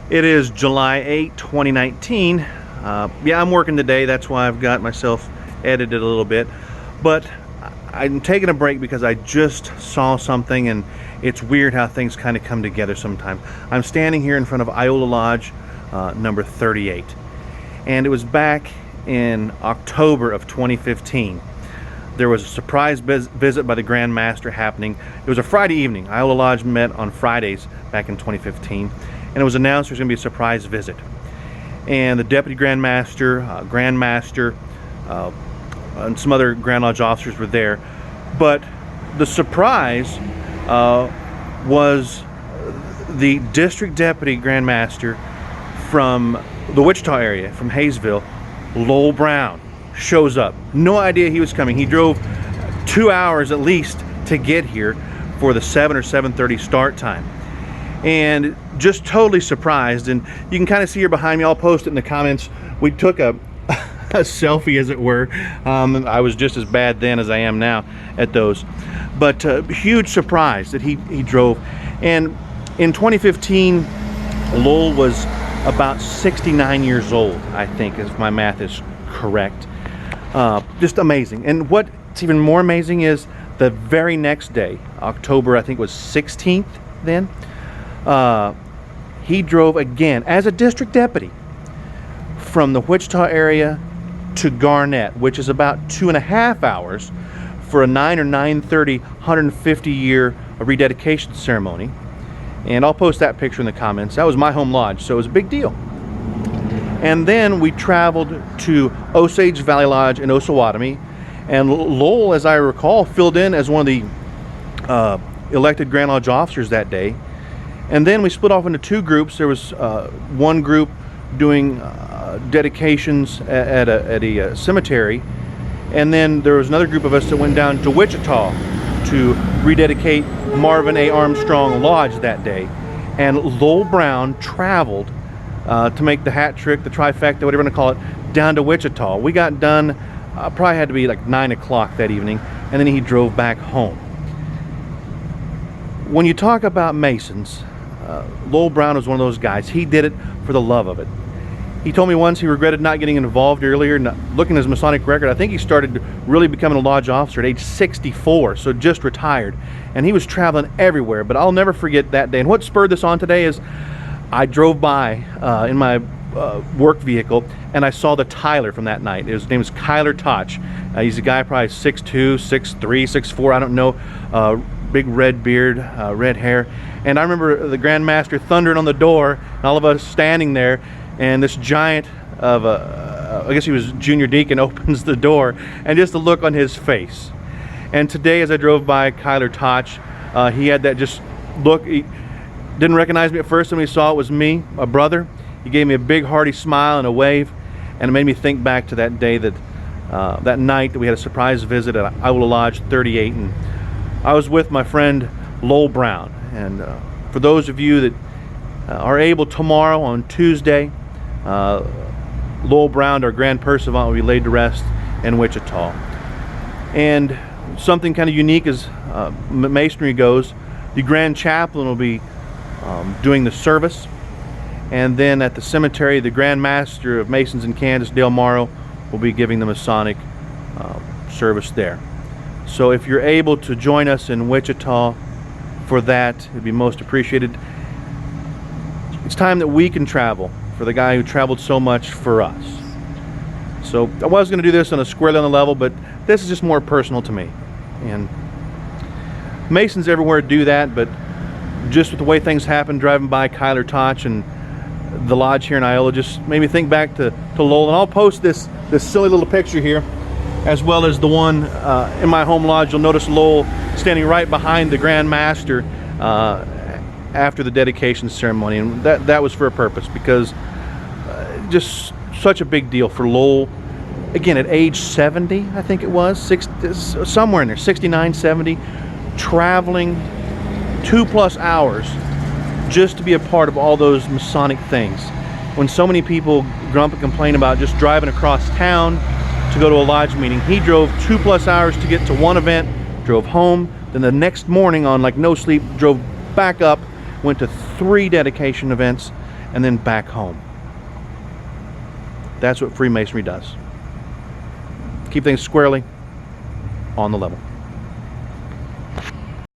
It is July 8, 2019. Yeah, I'm working today. That's why I've got myself edited a little bit. But I'm taking a break because I just saw something, and it's weird how things kind of come together sometimes. I'm standing here in front of Iola Lodge number 38. And it was back in October of 2015. There was a surprise visit by the Grand Master happening. It was a Friday evening. Iola Lodge met on Fridays back in 2015. And it was announced there's going to be a surprise visit. And the Deputy Grand Master, and some other Grand Lodge officers were there. But the surprise was the District Deputy Grand Master from the Wichita area, from Hayesville, Lowell Brown, shows up. No idea he was coming. He drove 2 hours at least to get here for the 7 or 7:30 start time. And just totally surprised. And you can kind of see here behind me, I'll post it in the comments. We took a selfie, as it were. I was just as bad then as I am now at those. But huge surprise that he drove. And in 2015, Lowell was about 69 years old, I think, if my math is correct. Just amazing. And what's even more amazing is the very next day, October, I think was 16th then, he drove again as a district deputy from the Wichita area to Garnett, which is about 2.5 hours for a 9 or 9:30 150-year rededication ceremony. And I'll post that picture in the comments. That was my home lodge, so it was a big deal. And then we traveled to Osage Valley Lodge in Osawatomie, and Lowell, as I recall, filled in as one of the elected Grand Lodge officers that day. And then we split off into two groups. There was one group doing dedications at a cemetery, and then there was another group of us that went down to Wichita to rededicate Marvin A. Armstrong Lodge that day. And Lowell Brown traveled to make the hat trick, the trifecta, whatever you want to call it, down to Wichita. We got done, probably had to be like 9 o'clock that evening, and then he drove back home. When you talk about Masons, Lowell Brown was one of those guys. He did it for the love of it. He told me once he regretted not getting involved earlier. Looking at his Masonic record, I think he started really becoming a lodge officer at age 64, so just retired. And he was traveling everywhere, but I'll never forget that day. And what spurred this on today is I drove by in my work vehicle, and I saw the Tyler from that night. His name is Kyler Toch. He's a guy probably 6'2", 6'3", 6'4", I don't know. Big red beard, red hair. And I remember the Grand Master thundering on the door, and all of us standing there, and this giant of I guess he was junior deacon, opens the door, and just the look on his face. And today, as I drove by Kyler Toch, he had that just look. He didn't recognize me at first when he saw it was me, a brother. He gave me a big hearty smile and a wave, and it made me think back to that day, that night that we had a surprise visit at Iola Lodge 38, and I was with my friend Lowell Brown. And for those of you that are able, tomorrow on Tuesday, Lowell Brown, our Grand Pursuivant, will be laid to rest in Wichita. And something kind of unique as Masonry goes, the Grand Chaplain will be doing the service. And then at the cemetery, the Grand Master of Masons in Kansas, Dale Morrow, will be giving the Masonic service there. So if you're able to join us in Wichita for that, it'd be most appreciated. It's time that we can travel for the guy who traveled so much for us. So I was going to do this on a squarely on the level, but this is just more personal to me. And Masons everywhere do that, but just with the way things happen, driving by Kyler Toch and the lodge here in Iola, just made me think back to Lowell. And I'll post this silly little picture here, as well as the one in my home lodge. You'll notice Lowell standing right behind the Grand Master after the dedication ceremony, and that was for a purpose, because just such a big deal for Lowell. Again, at age 70, I think it was, somewhere in there, 69, 70, traveling 2+ hours just to be a part of all those Masonic things. When so many people grump and complain about just driving across town to go to a lodge meeting, he drove 2+ hours to get to one event, drove home, then the next morning on like no sleep, drove back up, went to 3 dedication events, and then back home. That's what Freemasonry does. Keep things squarely on the level.